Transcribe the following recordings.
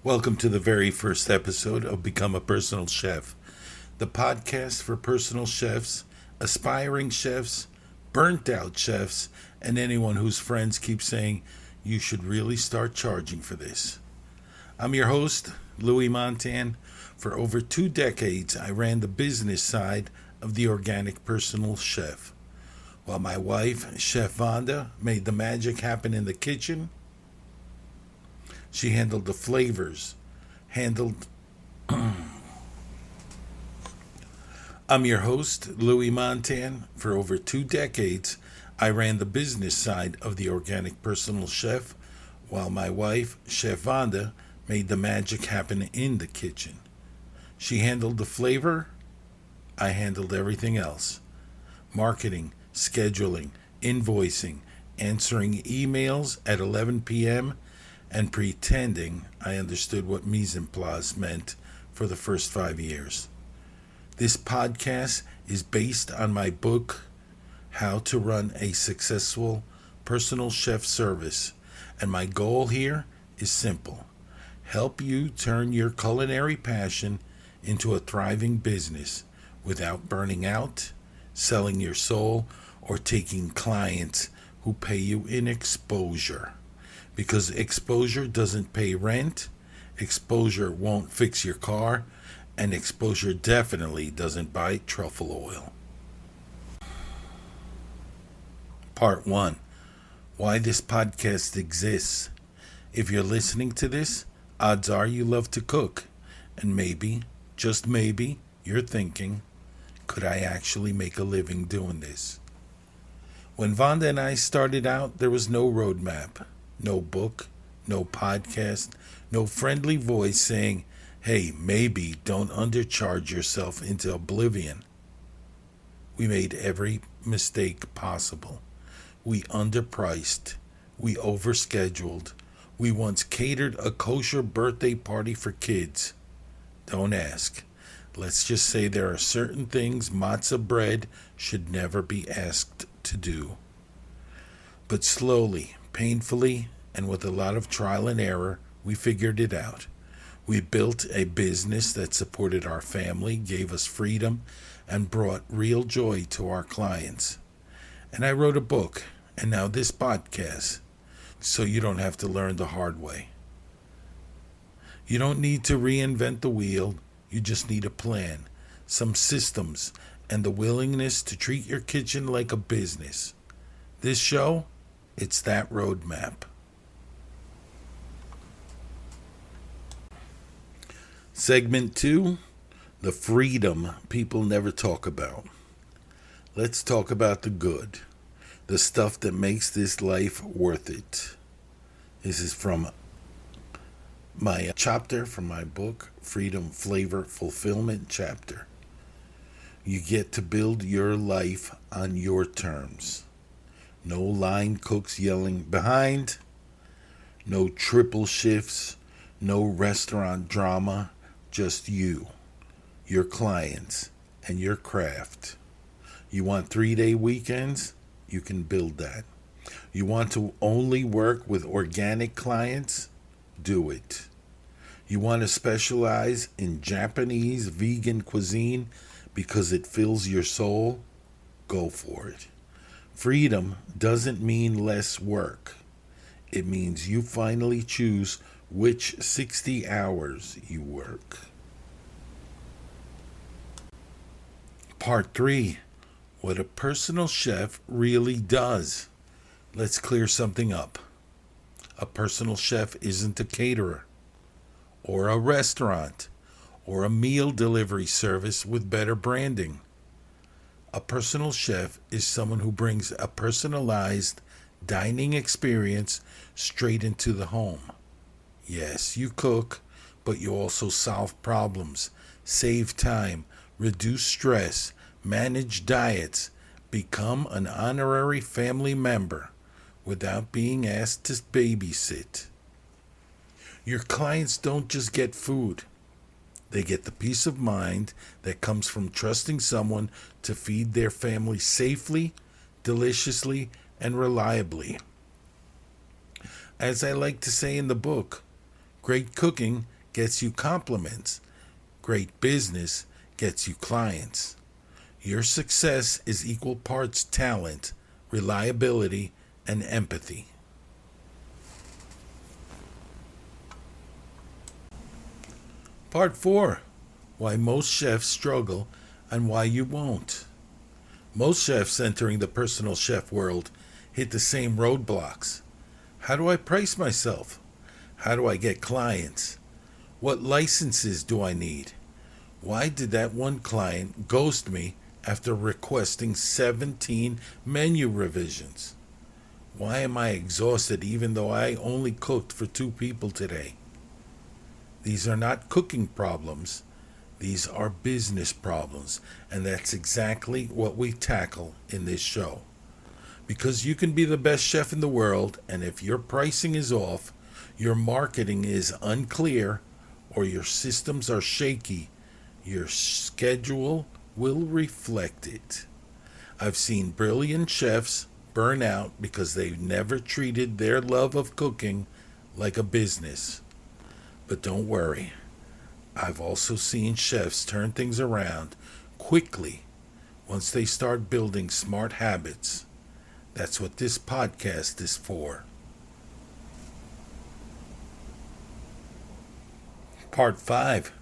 Welcome to the very first episode of Become a Personal Chef, the podcast for personal chefs, aspiring chefs, burnt out chefs, and anyone whose friends keep saying, you should really start charging for this. I'm your host, Louis Montan. For over 2 decades, I ran the business side of the organic personal chef, while my wife, Chef Vanda, made the magic happen in the kitchen. She handled the flavors, I'm your host, Louis Montan. For over 2 decades, I ran the business side of the organic personal chef, while my wife, Chef Vanda, made the magic happen in the kitchen. She handled the flavor, I handled everything else. Marketing, scheduling, invoicing, answering emails at 11 p.m., and pretending I understood what mise en place meant for the first 5 years. This podcast is based on my book, How to Run a Successful Personal Chef Service, and my goal here is simple: help you turn your culinary passion into a thriving business without burning out, selling your soul, or taking clients who pay you in exposure. Because exposure doesn't pay rent, exposure won't fix your car, and exposure definitely doesn't buy truffle oil. Part 1. Why this podcast exists. If you're listening to this, odds are you love to cook, and maybe, just maybe, you're thinking, could I actually make a living doing this? When Vanda and I started out, there was no roadmap. No book, no podcast, no friendly voice saying, hey, maybe don't undercharge yourself into oblivion. We made every mistake possible. We underpriced. We overscheduled. We once catered a kosher birthday party for kids. Don't ask. Let's just say there are certain things matzah bread should never be asked to do. But slowly, painfully, and with a lot of trial and error, we figured it out. We built a business that supported our family, gave us freedom, and brought real joy to our clients. And I wrote a book, and now this podcast, so you don't have to learn the hard way. You don't need to reinvent the wheel, you just need a plan, some systems, and the willingness to treat your kitchen like a business. This show, it's that roadmap. Segment 2, the freedom people never talk about. Let's talk about the good, the stuff that makes this life worth it. This is from my chapter from my book, Freedom, Flavor, Fulfillment chapter. You get to build your life on your terms. No line cooks yelling behind, no triple shifts, no restaurant drama. Just you, your clients, and your craft. You want 3-day weekends? You can build that. You want to only work with organic clients? Do it. You want to specialize in Japanese vegan cuisine because it fills your soul? Go for it. Freedom doesn't mean less work. It means you finally choose which 60 hours you work. Part 3. What a personal chef really does. Let's clear something up. A personal chef isn't a caterer, or a restaurant, or a meal delivery service with better branding. A personal chef is someone who brings a personalized dining experience straight into the home. Yes, you cook, but you also solve problems, save time, reduce stress, manage diets, become an honorary family member without being asked to babysit. Your clients don't just get food. They get the peace of mind that comes from trusting someone to feed their family safely, deliciously, and reliably. As I like to say in the book, great cooking gets you compliments. Great business gets you clients. Your success is equal parts talent, reliability, and empathy. Part 4. Why most chefs struggle and why you won't. Most chefs entering the personal chef world hit the same roadblocks. How do I price myself? How do I get clients? What licenses do I need? Why did that one client ghost me after requesting 17 menu revisions? Why am I exhausted even though I only cooked for 2 people today? These are not cooking problems. These are business problems, and that's exactly what we tackle in this show. Because you can be the best chef in the world, and if your pricing is off, your marketing is unclear, or your systems are shaky, your schedule will reflect it. I've seen brilliant chefs burn out because they've never treated their love of cooking like a business. But don't worry. I've also seen chefs turn things around quickly once they start building smart habits. That's what this podcast is for. Part 5.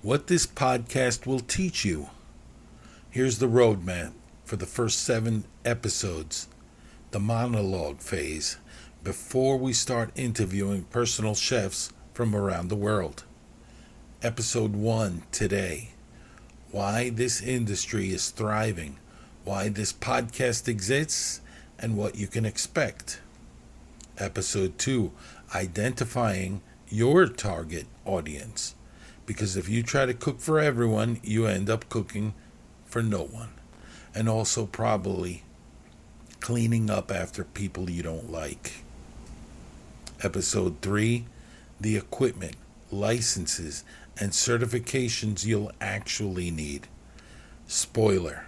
What this podcast will teach you. Here's the roadmap for the first 7 episodes, the monologue phase, before we start interviewing personal chefs from around the world. Episode 1 today. Why this industry is thriving, why this podcast exists, and what you can expect. Episode 2. Identifying your target audience. Because if you try to cook for everyone, you end up cooking for no one. And also probably cleaning up after people you don't like. Episode 3. The equipment, licenses, and certifications you'll actually need. Spoiler,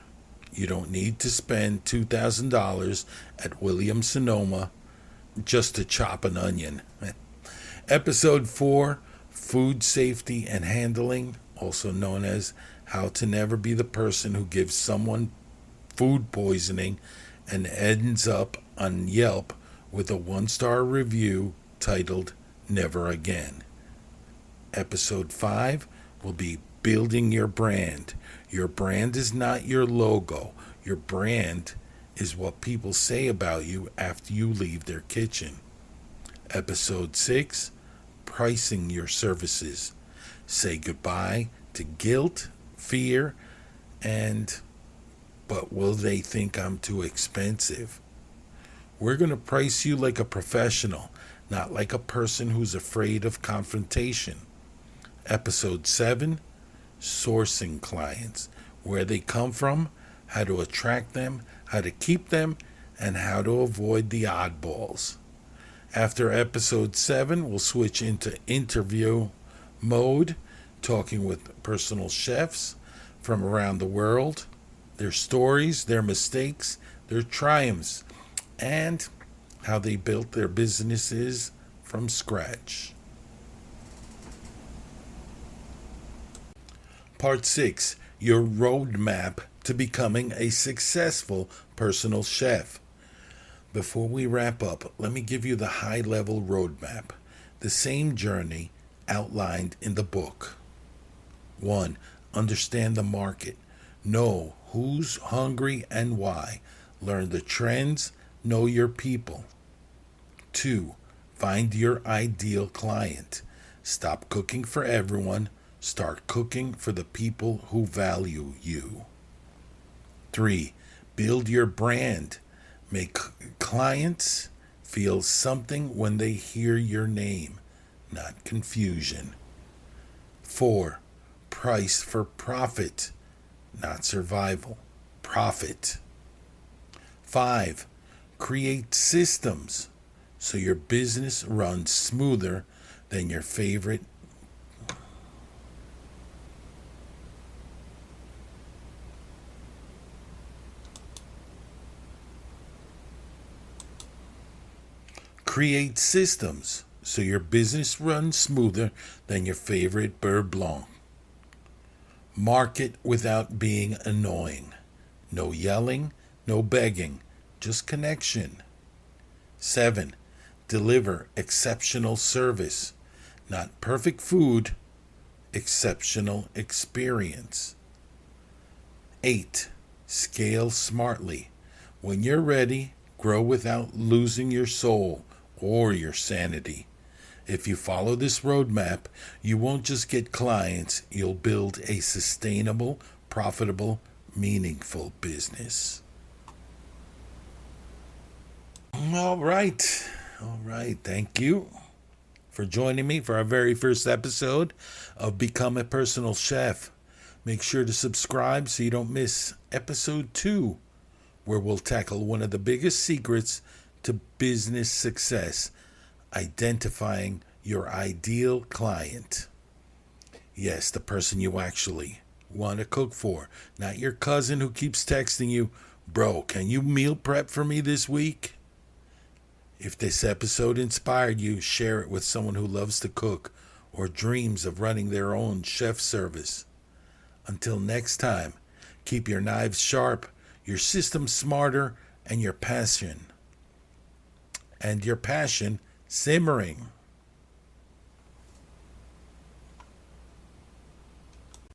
you don't need to spend $2,000 at Williams-Sonoma just to chop an onion. Episode 4, food safety and handling, also known as how to never be the person who gives someone food poisoning and ends up on Yelp with a 1-star review titled Never Again. Episode 5 will be building your brand. Your brand is not your logo. Your brand is what people say about you after you leave their kitchen. Episode 6, pricing your services. Say goodbye to guilt, fear, and but will they think I'm too expensive? We're going to price you like a professional, not like a person who's afraid of confrontation. Episode 7, sourcing clients, where they come from, how to attract them, how to keep them, and how to avoid the oddballs. After episode 7, we'll switch into interview mode, talking with personal chefs from around the world, their stories, their mistakes, their triumphs, and how they built their businesses from scratch. Part 6, your roadmap to becoming a successful personal chef. Before we wrap up, let me give you the high-level roadmap, the same journey outlined in the book. 1. Understand the market. Know who's hungry and why. Learn the trends. Know your people. 2. Find your ideal client. Stop cooking for everyone. Start cooking for the people who value you. 3. Build your brand. Make clients feel something when they hear your name, not confusion. 4. Price for profit, not survival. Profit. 5. Create systems so your business runs smoother than your favorite. Create systems so your business runs smoother than your favorite beurre blanc. Market without being annoying. No yelling, no begging, just connection. 7. Deliver exceptional service. Not perfect food, exceptional experience. 8. Scale smartly. When you're ready, grow without losing your soul or your sanity. If you follow this roadmap, you won't just get clients, you'll build a sustainable, profitable, meaningful business. All right. Thank you for joining me for our very first episode of Become a Personal Chef. Make sure to subscribe so you don't miss episode 2, where we'll tackle one of the biggest secrets to business success: identifying your ideal client. Yes, the person you actually want to cook for, not your cousin who keeps texting you, "Bro, can you meal prep for me this week?" If this episode inspired you, share it with someone who loves to cook or dreams of running their own chef service. Until next time, keep your knives sharp, your system smarter, and your passion simmering.